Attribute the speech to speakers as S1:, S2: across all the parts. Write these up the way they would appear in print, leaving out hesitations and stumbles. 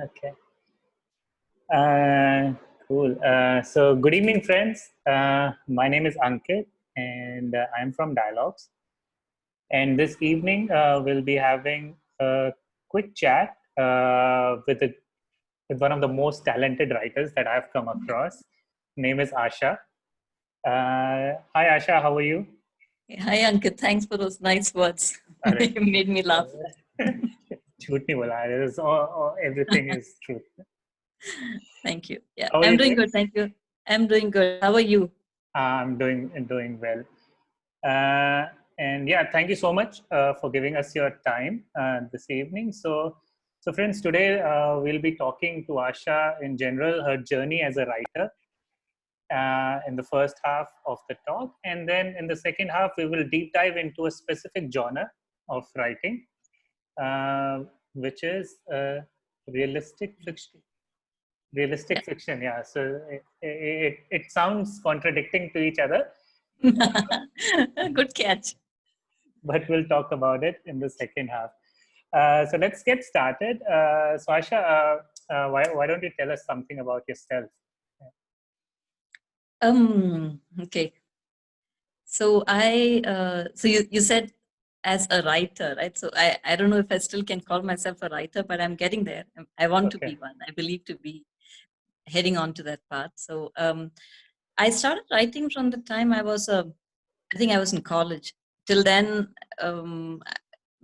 S1: Okay. Cool. So, good evening, friends. My name is Ankit, and I'm from Dialogues. And this evening, we'll be having a quick chat with one of the most talented writers that I've come across. Name is Asha. Hi, Asha. How are you?
S2: Hi, Ankit. Thanks for those nice words.
S1: Arre.
S2: You made me laugh.
S1: झूठ नहीं बोला. Everything is truth.
S2: Thank you. Yeah,
S1: How are
S2: I'm
S1: you
S2: doing
S1: doing?
S2: good. Thank you. I'm doing good. How are you?
S1: I'm doing well. And yeah, thank you so much for giving us your time this evening. So friends, today we'll be talking to Asha in general, her journey as a writer in the first half of the talk. And then in the second half, we will deep dive into a specific genre of writing, which is realistic fiction. Realistic fiction, yeah. So it sounds contradicting to each other,
S2: Good catch.
S1: but we'll talk about it in the second half. So let's get started. So Asha, why don't you tell us something about yourself?
S2: Okay. So you said as a writer, right? So I don't know if I still can call myself a writer, but I'm getting there. I want to
S1: Okay.
S2: be one. I believe to be heading on to that path. So I started writing from the time I think I was in college. Till then,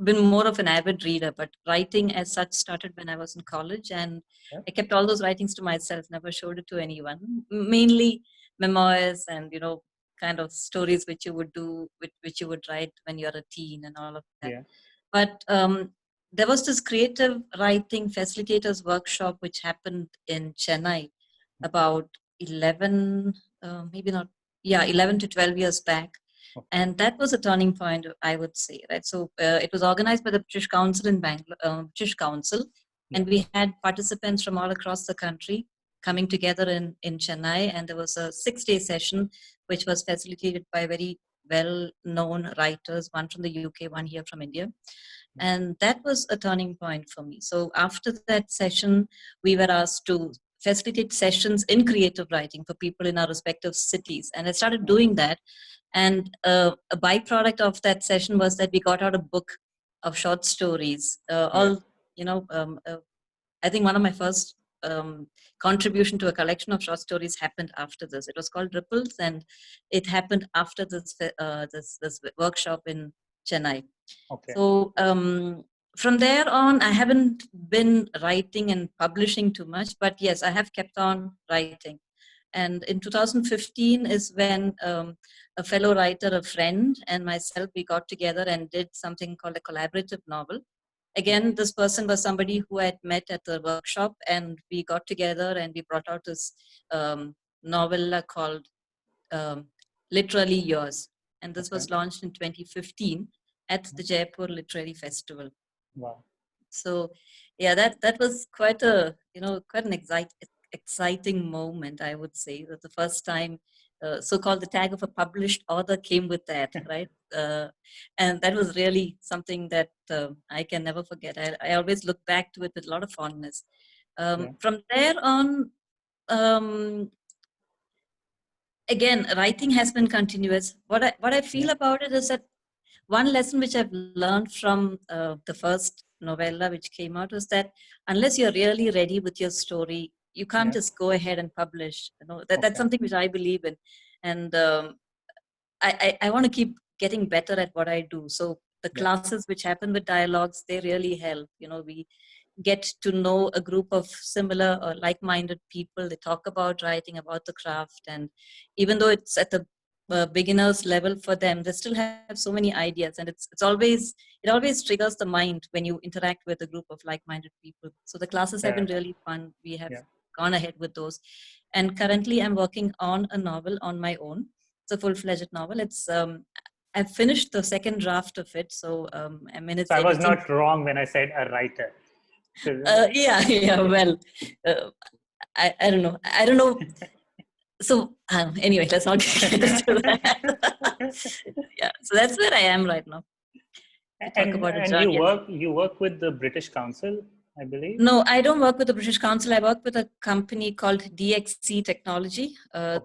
S2: been more of an avid reader, but writing as such started when I was in college, and
S1: Yeah.
S2: I kept all those writings to myself, never showed it to anyone. Mainly memoirs and kind of stories which you would do, which you would write when you're a teen and all of that.
S1: Yeah.
S2: But there was this creative writing facilitators workshop which happened in Chennai about 11, maybe not, yeah, 11 to 12 years back.
S1: Okay.
S2: And that was a turning point, I would say, right? So it was organized by the British Council in Bangalore, British Council, and we had participants from all across the country coming together in Chennai, and there was a 6-day session which was facilitated by very well-known writers, one from the UK, one here from India. And that was a turning point for me. So after that session, we were asked to facilitate sessions in creative writing for people in our respective cities. And I started doing that. And a byproduct of that session was that we got out a book of short stories. I think one of my first contribution to a collection of short stories happened after this. It was called Ripples, and it happened after this workshop in Chennai.
S1: Okay.
S2: So from there on, I haven't been writing and publishing too much, but yes, I have kept on writing. And in 2015 is when a fellow writer, a friend, and myself, we got together and did something called a collaborative novel. Again, this person was somebody who I had met at the workshop, and we got together and we brought out this novella called Literally Yours. And this was launched in 2015 at the Jaipur Literary Festival.
S1: Wow.
S2: So yeah, that was quite an exciting moment, I would say, that the first time so-called the tag of a published author came with that, right? And that was really something that I can never forget. I always look back to it with a lot of fondness. From there on, again, writing has been continuous. What I feel about it is that one lesson which I've learned from the first novella which came out was that unless you're really ready with your story, you can't just go ahead and publish. That's something which I believe in, and I want to keep getting better at what I do. So the classes which happen with Dialogues, they really help. We get to know a group of similar or like-minded people. They talk about writing, about the craft, and even though it's at the beginners level for them, they still have so many ideas, and it always triggers the mind when you interact with a group of like-minded people. So the classes have been really fun. We have gone ahead with those, and currently I'm working on a novel on my own. It's a full-fledged novel. It's I've finished the second draft of it, so I'm in its
S1: So I was
S2: editing.
S1: not wrong when I said a writer.
S2: Yeah. Well, I don't know. I don't know. So anyway, let's not get into that. Yeah, so that's where I am right now.
S1: And you work with the British Council. I believe.
S2: No, I don't work with the British Council. I work with a company called DXC Technology.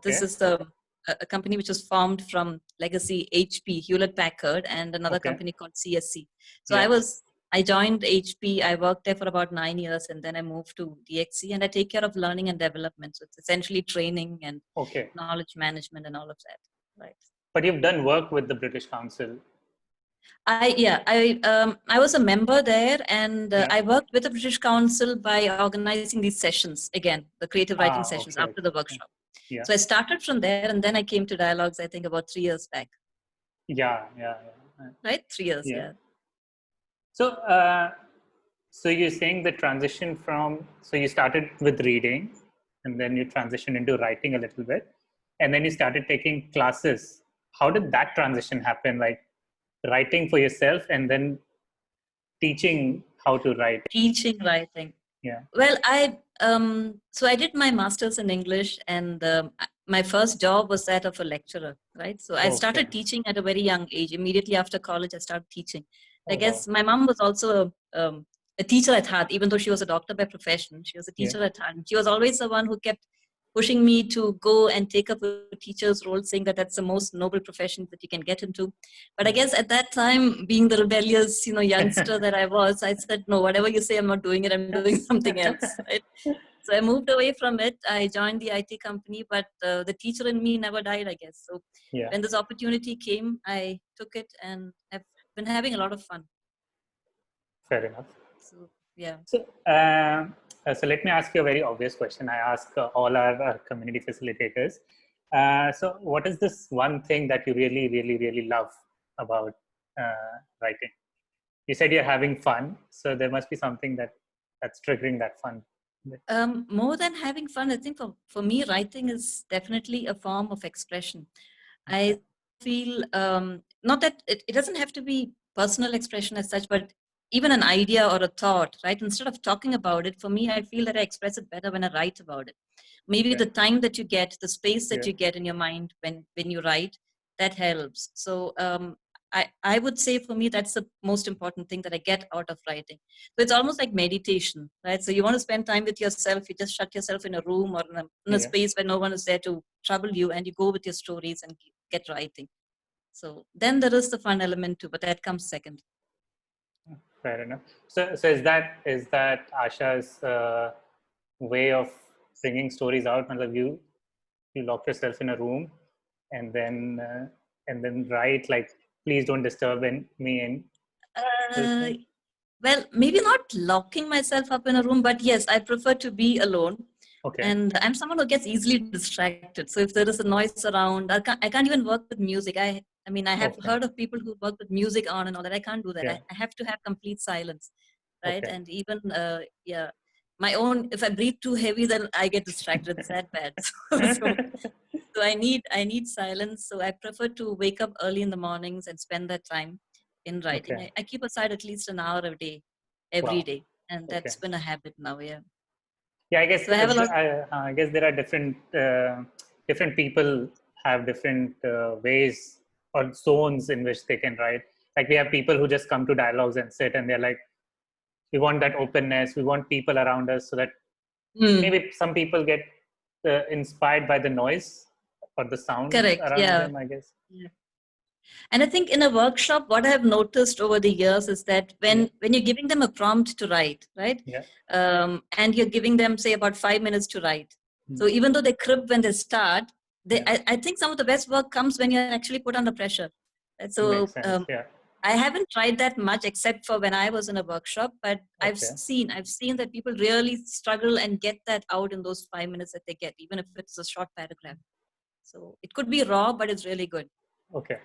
S2: This
S1: Okay.
S2: is a company which was formed from legacy HP, Hewlett Packard, and another
S1: Okay.
S2: company called CSC. So
S1: Yeah.
S2: I joined HP. I worked there for about 9 years, and then I moved to DXC, and I take care of learning and development. So it's essentially training and
S1: Okay.
S2: knowledge management and all of that. Right.
S1: But you've done work with the British Council.
S2: I was a member there, and
S1: Yeah.
S2: I worked with the British Council by organizing these sessions again, the creative writing sessions
S1: Okay.
S2: after the
S1: Okay.
S2: workshop.
S1: Yeah.
S2: So I started from there, and then I came to Dialogues. I think about 3 years back.
S1: Yeah. Yeah. Yeah.
S2: Right, 3 years.
S1: Yeah.
S2: Yeah.
S1: So, so you're saying the transition from, so you started with reading and then you transitioned into writing a little bit and then you started taking classes. How did that transition happen? Like writing for yourself and then teaching how to write?
S2: Teaching writing.
S1: Yeah.
S2: Well, so I did my master's in English, and my first job was that of a lecturer, right? So I
S1: Okay.
S2: started teaching at a very young age. Immediately after college, I started teaching. I
S1: Oh, wow.
S2: guess my mom was also a teacher at heart, even though she was a doctor by profession. She was a
S1: Yeah.
S2: teacher at heart. And she was always the one who kept pushing me to go and take up a teacher's role, saying that that's the most noble profession that you can get into. But I guess at that time, being the rebellious, youngster that I was, I said, no, whatever you say, I'm not doing it. I'm doing something else. Right? So I moved away from it. I joined the IT company, but the teacher in me never died, I guess. So
S1: Yeah.
S2: when this opportunity came, I took it, and I've been having a lot of fun.
S1: Fair enough.
S2: So yeah.
S1: So let me ask you a very obvious question. I ask all our community facilitators. So, what is this one thing that you really, really, really love about writing? You said you're having fun, so there must be something that's triggering that fun.
S2: More than having fun, I think for me, writing is definitely a form of expression.
S1: Okay.
S2: I feel not that it doesn't have to be personal expression as such, but even an idea or a thought, right? Instead of talking about it, for me, I feel that I express it better when I write about it. Maybe
S1: Okay.
S2: the time that you get, the space that
S1: Yeah.
S2: you get in your mind when you write, that helps. So I would say for me, that's the most important thing that I get out of writing. So it's almost like meditation, right? So you want to spend time with yourself, you just shut yourself in a room or in a
S1: Yeah.
S2: space where no one is there to trouble you, and you go with your stories and get writing. So then there is the fun element too, but that comes second.
S1: Fair enough. So is that Asha's way of bringing stories out? Matlab you lock yourself in a room and then write like, please don't disturb me in this
S2: Uh,
S1: thing.
S2: well, maybe not locking myself up in a room, but yes, I prefer to be alone.
S1: Okay.
S2: And I'm someone who gets easily distracted. So if there is a noise around, I can't even work with music. I mean, I have
S1: Okay.
S2: heard of people who work with music on and all that. I can't do that.
S1: Yeah.
S2: I have to have complete silence, right?
S1: Okay.
S2: And even, yeah, my own, if I breathe too heavy, then I get distracted. It's that bad. So I need silence. So I prefer to wake up early in the mornings and spend that time in writing.
S1: Okay.
S2: I keep aside at least an hour a day, every
S1: Wow.
S2: day. And
S1: Okay.
S2: that's been a habit now, yeah.
S1: Yeah, I guess
S2: So I have a lot.
S1: I guess there are different people have different ways or zones in which they can write. Like we have people who just come to dialogues and sit and they're like, we want that openness, we want people around us, so that
S2: Hmm.
S1: maybe some people get inspired by the noise or the sounds
S2: Correct.
S1: around
S2: Yeah.
S1: them, I guess.
S2: Yeah. And I think in a workshop, what I have noticed over the years is that
S1: Yeah.
S2: when you're giving them a prompt to write, right,
S1: Yeah.
S2: and you're giving them say about 5 minutes to write,
S1: Mm.
S2: so even though they crib when they start,
S1: Yeah.
S2: I think some of the best work comes when you're actually put under pressure. Right?
S1: Makes
S2: So
S1: sense. Yeah.
S2: I haven't tried that much except for when I was in a workshop, but
S1: Okay.
S2: I've seen that people really struggle and get that out in those 5 minutes that they get, even if it's a short paragraph. So it could be raw, but it's really good.
S1: Okay.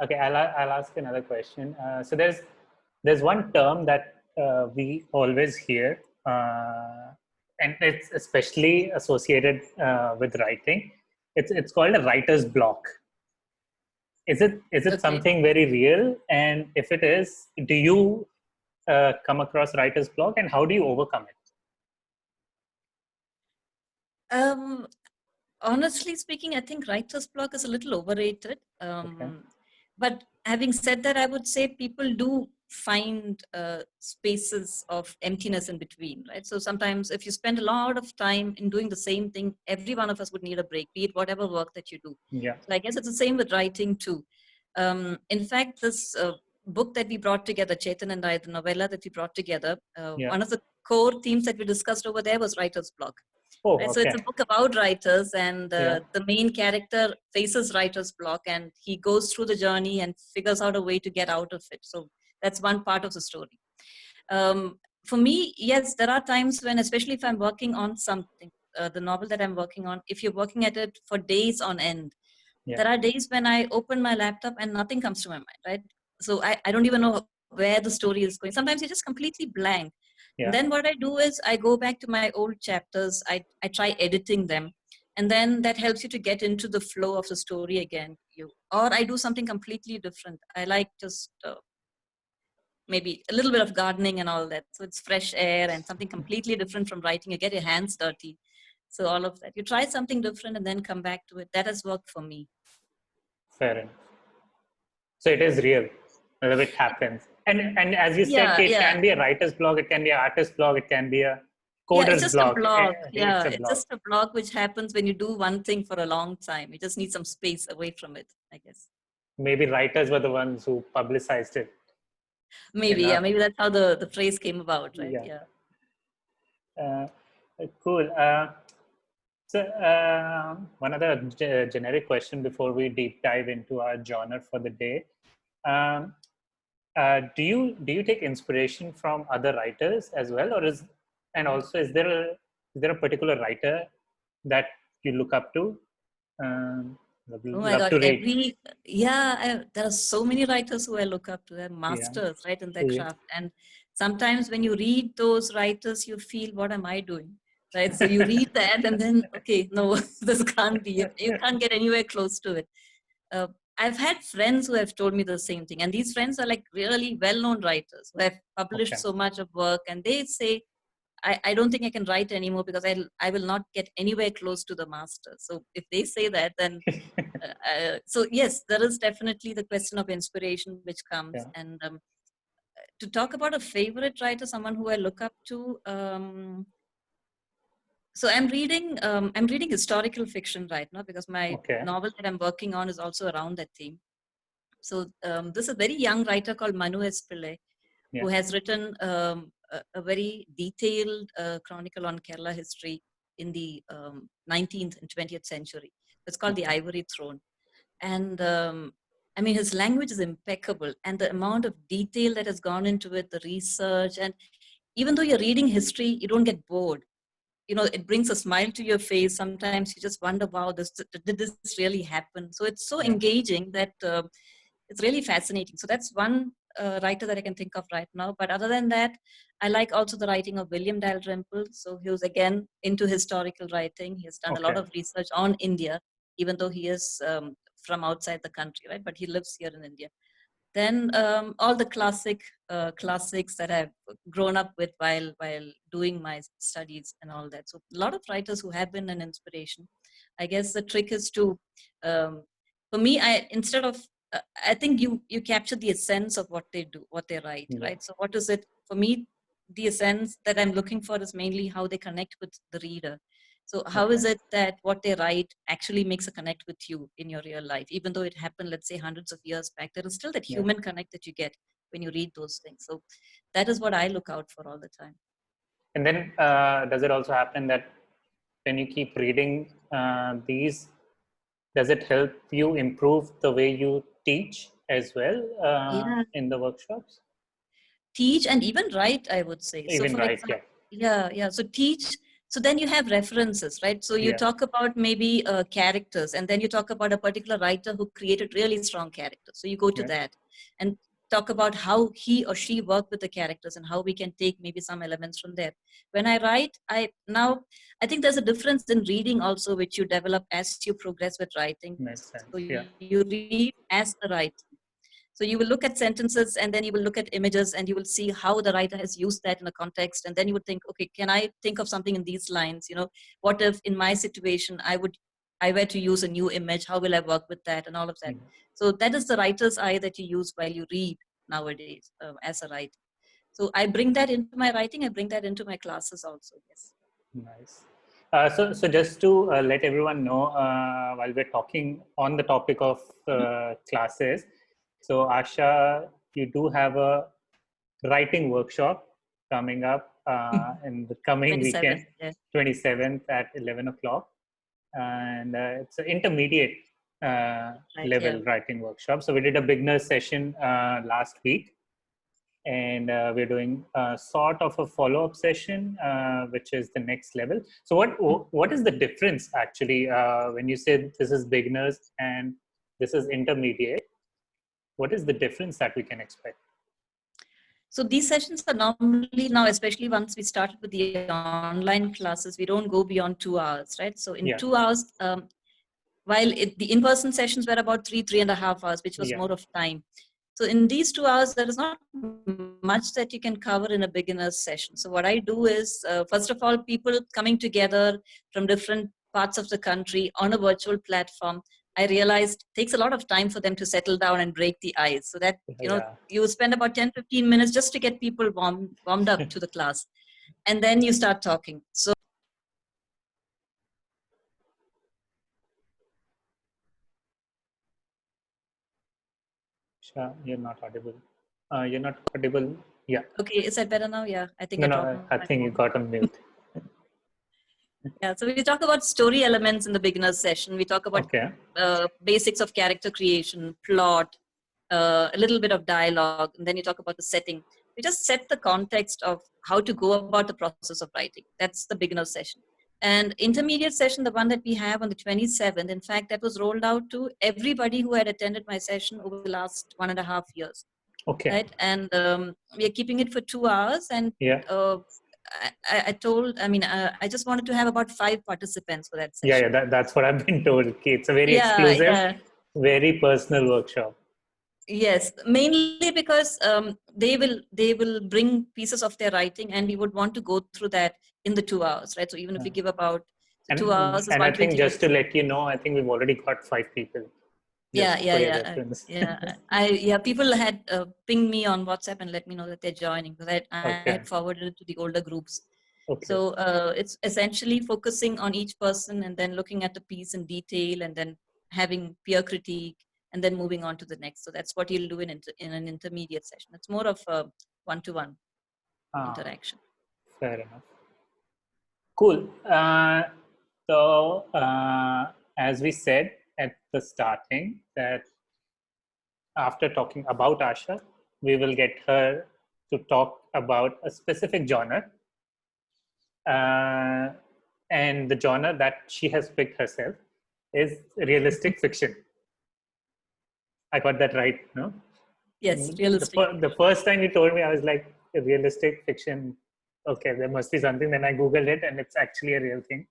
S1: Okay, I'll ask another question. So there's one term that we always hear, and it's especially associated with writing. It's called a writer's block. Is it
S2: Okay.
S1: something very real? And if it is, do you come across writer's block, and how do you overcome it?
S2: Um, Honestly speaking, I think writer's block is a little overrated.
S1: Okay.
S2: But having said that, I would say people do find spaces of emptiness in between, right? So sometimes if you spend a lot of time in doing the same thing, every one of us would need a break, be it whatever work that you do.
S1: Yeah.
S2: So I guess it's the same with writing too. In fact, this book that we brought together, Chetan and I, the novella that we brought together,
S1: Yeah.
S2: one of the core themes that we discussed over there was writer's block.
S1: Oh,
S2: Right? So
S1: okay.
S2: it's a book about writers, and
S1: Yeah.
S2: the main character faces writer's block, and he goes through the journey and figures out a way to get out of it. So that's one part of the story. For me, yes, there are times when, especially if I'm working on something, the novel that I'm working on, if you're working at it for days on end,
S1: Yeah.
S2: there are days when I open my laptop and nothing comes to my mind, right? So I don't even know where the story is going. Sometimes you're just completely blank. And
S1: Yeah.
S2: then what I do is I go back to my old chapters, I try editing them. And then that helps you to get into the flow of the story again. Or I do something completely different. I like just maybe a little bit of gardening and all that. So it's fresh air and something completely different from writing. You get your hands dirty. So all of that. You try something different and then come back to it. That has worked for me.
S1: Fair enough. So it is real. It happens. And as you said,
S2: Yeah,
S1: it
S2: yeah.
S1: can be a writer's blog, it can be an artist's blog, it can be a
S2: Yeah, it's
S1: coder's
S2: just a
S1: blog.
S2: blog.
S1: It's
S2: Yeah,
S1: a
S2: it's
S1: blog.
S2: just a blog which happens when you do one thing for a long time. You just need some space away from it, I guess.
S1: Maybe writers were the ones who publicized it.
S2: Maybe, yeah,
S1: Enough.
S2: maybe that's how the phrase came about, right?
S1: Yeah.
S2: Yeah.
S1: Uh, cool. One other generic question before we deep dive into our genre for the day. Um, do you take inspiration from other writers as well, or also is there a particular writer that you look up to?
S2: Oh my
S1: Love
S2: God,
S1: to read.
S2: there are so many writers who I look up to. They're
S1: Yeah.
S2: masters, right, in their
S1: Yeah.
S2: craft. And sometimes when you read those writers, you feel, what am I doing? Right. So you read that and then, okay, no, this can't be it. You can't get anywhere close to it. Uh, I've had friends who have told me the same thing. And these friends are like really well-known writers who have published
S1: Okay.
S2: so much of work. And they say, I don't think I can write anymore because I will not get anywhere close to the master. So if they say that, then so yes, there is definitely the question of inspiration which comes.
S1: Yeah.
S2: And to talk about a favorite writer, someone who I look up to. So I'm reading historical fiction right now because my
S1: Okay.
S2: novel that I'm working on is also around that theme. So this is a very young writer called Manu S. Pillai,
S1: Yeah.
S2: who has written a very detailed chronicle on Kerala history in the 19th and 20th century. It's called The
S1: Okay.
S2: Ivory Throne. And I mean, his language is impeccable, and the amount of detail that has gone into it, the research, and even though you're reading history, you don't get bored. You know, it brings a smile to your face. Sometimes you just wonder, wow, did this really happen? So it's so
S1: Yeah.
S2: engaging that it's really fascinating. So that's one writer that I can think of right now. But other than that, I like also the writing of William Dalrymple. So he was again into historical writing. He has done a lot
S1: Okay.
S2: of research on India, even though he is from outside the country, right? But he lives here in India. Then all the classics that I've grown up with while doing my studies and all that. So a lot of writers who have been an inspiration. I guess the trick is to, for me, I think you capture the essence of what they do, what they write,
S1: Yeah.
S2: right? So what is it for me? The essence that I'm looking for is mainly how they connect with the reader. So how is
S1: Okay.
S2: it that what they write actually makes a connect with you in your real life? Even though it happened, let's say, hundreds of years back, there is still that
S1: Yeah.
S2: human connect that you get when you read those things. So that is what I look out for all the time.
S1: And then does it also happen that when you keep reading these, does it help you improve the way you teach as well
S2: Yeah,
S1: in the workshops?
S2: teach and even write, I would say. So
S1: Even
S2: for
S1: right,
S2: example,
S1: yeah.
S2: yeah. So teach. So then you have references, right? So you
S1: Yeah.
S2: talk about maybe characters, and then you talk about a particular writer who created really strong characters. So you go to
S1: Yeah.
S2: that and talk about how he or she worked with the characters and how we can take maybe some elements from there. When I write, I think there's a difference in reading also, which you develop as you progress with writing.
S1: Makes sense.
S2: So
S1: Yeah.
S2: you read as the writer. So you will look at sentences and then you will look at images and you will see how the writer has used that in a context. And then you would think, okay, can I think of something in these lines? You know, what if in my situation I were to use a new image? How will I work with that and all of that?
S1: Mm.
S2: So that is the writer's eye that you use while you read. nowadays as a writer. So I bring that into my writing. I bring that into my classes also. Yes.
S1: Nice. So just to let everyone know, while we're talking on the topic of classes, so Asha, you do have a writing workshop coming up in the coming
S2: 27.
S1: weekend,
S2: Yeah.
S1: 27th at 11 o'clock. And it's an intermediate
S2: Right.
S1: level
S2: Yeah.
S1: writing workshop. So we did a beginner session last week, and we're doing sort of a follow-up session, which is the next level. So what is the difference actually when you say this is beginners and this is intermediate? What is the difference that we can expect?
S2: So these sessions are normally now, especially once we started with the online classes, we don't go beyond 2 hours, right? So in
S1: Yeah,
S2: 2 hours, while the in-person sessions were about 3.5 hours, which was
S1: yeah,
S2: more of time. So in these 2 hours, there is not much that you can cover in a beginner's session. So what I do is, first of all, people coming together from different parts of the country on a virtual platform, I realized takes a lot of time for them to settle down and break the ice. So that,
S1: yeah.
S2: you spend about 10, 15 minutes just to get people warmed up to the class. And then you start talking. So
S1: Sure, you're not audible. You're not audible. Yeah.
S2: okay, is that better now? Yeah, I think
S1: No,
S2: I
S1: no,
S2: dropped
S1: I
S2: my
S1: think you
S2: phone.
S1: got on mute.
S2: Yeah, so we talk about story elements in the beginner's session. We talk about
S1: Okay.
S2: basics of character creation, plot, a little bit of dialogue, and then you talk about the setting. We just set the context of how to go about the process of writing. That's the beginner's session. And intermediate session, the one that we have on the 27th, in fact, that was rolled out to everybody who had attended my session over the last 1.5 years,
S1: Okay.
S2: right? And we are keeping it for 2 hours. And
S1: Yeah.
S2: I just wanted to have about 5 participants for that
S1: Yeah,
S2: session.
S1: that's what I've been told. Okay, it's a very
S2: Yeah,
S1: exclusive,
S2: yeah.
S1: very personal workshop.
S2: Yes, mainly because they will bring pieces of their writing, and we would want to go through that in the 2 hours, right? So even if
S1: Uh,
S2: we give about, so
S1: and
S2: 2 hours is
S1: and I think
S2: 120
S1: just to
S2: minutes.
S1: let you know, I think we've already got 5 people,
S2: Yeah,
S1: just
S2: yeah,
S1: for your
S2: yeah,
S1: reference.
S2: yeah. Yeah. People had pinged me on WhatsApp and let me know that they're joining, because I
S1: Okay.
S2: had forwarded it to the older groups.
S1: Okay.
S2: So it's essentially focusing on each person and then looking at the piece in detail and then having peer critique and then moving on to the next. So that's what you'll do in an intermediate session. It's more of a one-to-one
S1: Ah,
S2: interaction.
S1: fair enough. Cool. As we said at the starting, that after talking about Asha, we will get her to talk about a specific genre, uh, and the genre that she has picked herself is realistic fiction. I got that right, no?
S2: Yes, realistic.
S1: The first time you told me, I was like, realistic fiction. Okay, there must be something. Then I googled it, and it's actually a real thing.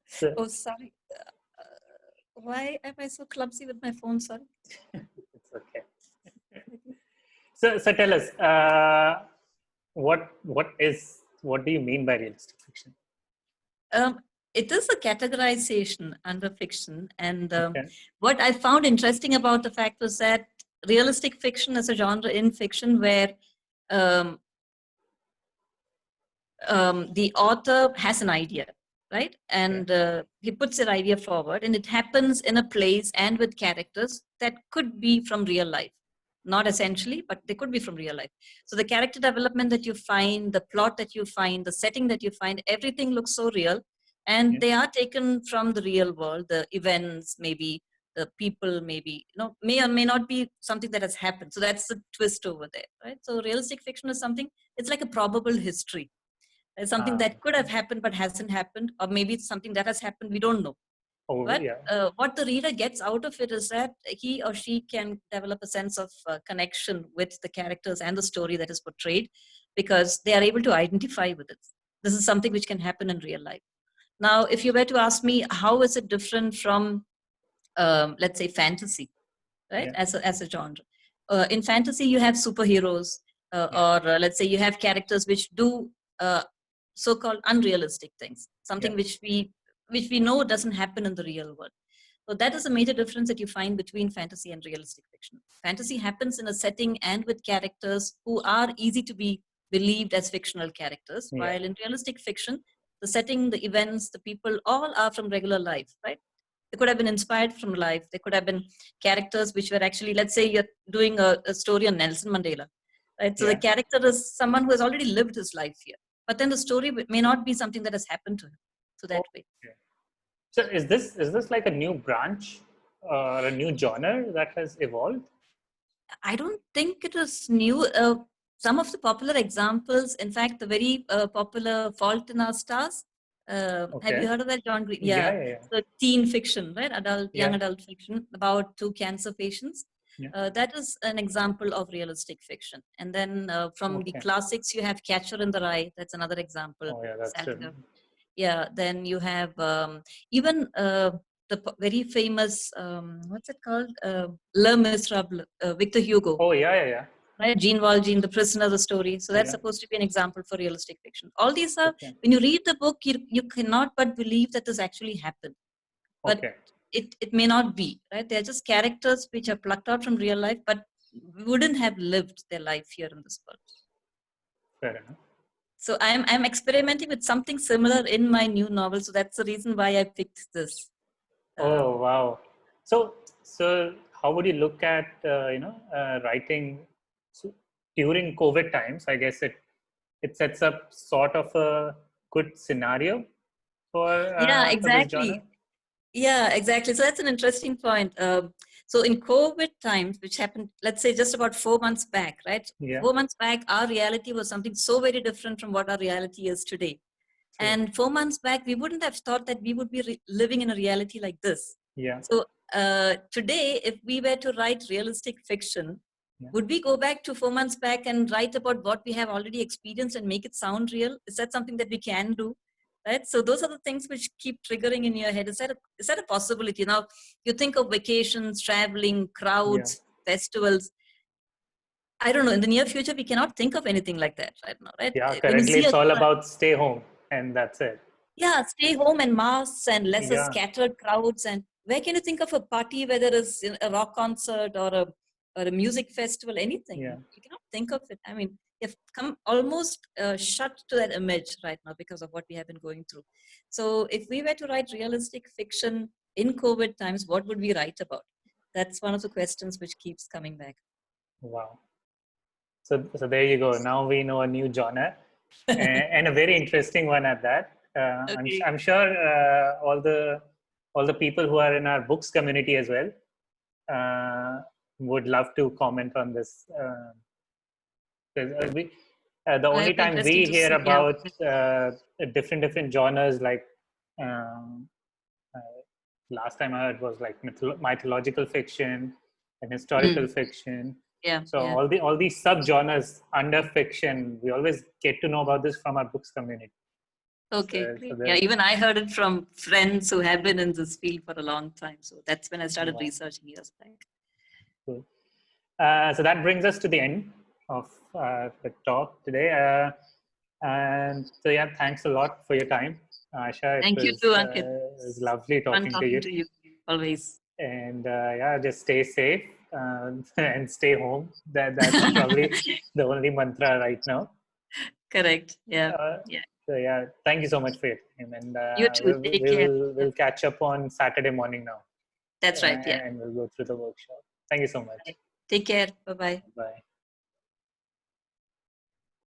S1: So
S2: Oh, sorry. Why am I so clumsy with my phone? Sorry.
S1: it's okay. So tell us, what do you mean by realistic fiction?
S2: Um, it is a categorization under fiction. And
S1: Okay.
S2: what I found interesting about the fact was that realistic fiction is a genre in fiction where um, the author has an idea, right?
S1: Yeah.
S2: And he puts that idea forward, and it happens in a place and with characters that could be from real life. Not essentially, but they could be from real life. So the character development that you find, the plot that you find, the setting that you find, everything looks so real. And
S1: Yeah.
S2: they are taken from the real world, the events, maybe the people, maybe, may or may not be something that has happened. So that's the twist over there, right? So realistic fiction is something, it's like a probable history. It's something that could have
S1: Okay.
S2: happened but hasn't happened, or maybe it's something that has happened, we don't know.
S1: Oh,
S2: But
S1: yeah.
S2: what the reader gets out of it is that he or she can develop a sense of connection with the characters and the story that is portrayed, because they are able to identify with it. This is something which can happen in real life. Now, if you were to ask me, how is it different from, let's say, fantasy, right,
S1: Yeah.
S2: as a genre? In fantasy, you have superheroes,
S1: Yeah.
S2: or let's say you have characters which do so-called unrealistic things,
S1: Yeah.
S2: something which we know doesn't happen in the real world. So that is a major difference that you find between fantasy and realistic fiction. Fantasy happens in a setting and with characters who are easy to be believed as fictional characters,
S1: Yeah.
S2: while in realistic fiction, the setting, the events, the people, all are from regular life, right? They could have been inspired from life. They could have been characters which were actually, let's say you're doing a story on Nelson Mandela, right? So the
S1: Yeah.
S2: character is someone who has already lived his life here. But then the story may not be something that has happened to him. So that way.
S1: Okay. So is this like a new branch or a new genre that has evolved?
S2: I don't think it is new. Some of the popular examples, in fact, the very popular Fault in Our Stars. Have you
S1: Okay.
S2: heard of that, John Green?
S1: Yeah,
S2: Yeah,
S1: yeah, yeah.
S2: so teen fiction, right? Young
S1: Yeah.
S2: adult fiction about two cancer patients.
S1: Yeah.
S2: That is an example of realistic fiction. And then from the
S1: Okay.
S2: classics, you have Catcher in the Rye. That's another example.
S1: Oh yeah, that's it.
S2: Salvador. Yeah, then you have even the very famous what's it called, Le Miserable, Victor Hugo,
S1: Oh yeah, yeah, yeah.
S2: right? Jean Valjean, The Prisoner, the story. So that's
S1: Yeah.
S2: supposed to be an example for realistic fiction. All these are,
S1: Okay.
S2: when you read the book, you cannot but believe that this actually happened, but
S1: Okay.
S2: it may not be, right? They're just characters which are plucked out from real life, but wouldn't have lived their life here in this world.
S1: Fair enough.
S2: So I'm experimenting with something similar in my new novel. So that's the reason why I picked this.
S1: Oh wow. So how would you look at writing during COVID times? I guess it sets up sort of a good scenario
S2: Yeah,
S1: for this genre.
S2: exactly. Yeah, exactly. So that's an interesting point. So in COVID times, which happened, let's say just about 4 months back, right?
S1: Yeah.
S2: 4 months back, our reality was something so very different from what our reality is today.
S1: True.
S2: And 4 months back, we wouldn't have thought that we would be living in a reality like this.
S1: Yeah.
S2: So today, if we were to write realistic fiction,
S1: Yeah.
S2: would we go back to 4 months back and write about what we have already experienced and make it sound real? Is that something that we can do? Right. So those are the things which keep triggering in your head. Is that a possibility? Now you think of vacations, traveling,
S1: Yeah.
S2: crowds, festivals. I don't know. In the near future, we cannot think of anything like that right now. Right?
S1: Yeah.
S2: When you
S1: Currently,
S2: see
S1: it's all about stay home, and that's it.
S2: yeah, stay home and masks and lesser
S1: Yeah.
S2: scattered crowds. And where can you think of a party where there is a rock concert or a music festival, anything?
S1: Yeah.
S2: You cannot think of it. I mean, you've come almost shut to that image right now because of what we have been going through. So if we were to write realistic fiction in COVID times, what would we write about? That's one of the questions which keeps coming back.
S1: Wow. So there you go. Now we know a new genre, and a very interesting one at that.
S2: Okay.
S1: I'm sure all the people who are in our books community as well would love to comment on this. 'Cause, the only
S2: It'll be
S1: time
S2: interesting
S1: we
S2: to
S1: hear
S2: see. Yeah.
S1: about different genres, like um, uh, last time I heard was like mythological fiction and historical
S2: Mm.
S1: fiction.
S2: Yeah.
S1: So
S2: Yeah.
S1: all these subgenres under fiction, we always get to know about this from our books community.
S2: Okay,
S1: So
S2: great. Yeah, even I heard it from friends who have been in this field for a long time. So that's when I started
S1: wow,
S2: researching years back.
S1: cool. So that brings us to the end of the talk today. And so yeah, thanks a lot for your time, Asha.
S2: Thank you too, Ankit.
S1: It was lovely
S2: Fun
S1: talking to
S2: talking
S1: you.
S2: to you always.
S1: And yeah, just stay safe and stay home. That's probably the only mantra right now.
S2: Correct. Yeah.
S1: Uh,
S2: Yeah.
S1: so yeah, thank you so much for your time, and
S2: You too. Take care.
S1: we'll catch up on Saturday morning now,
S2: That's right. Yeah.
S1: and we'll go through the workshop. Thank you so much.
S2: Take care. Bye bye.
S1: Bye.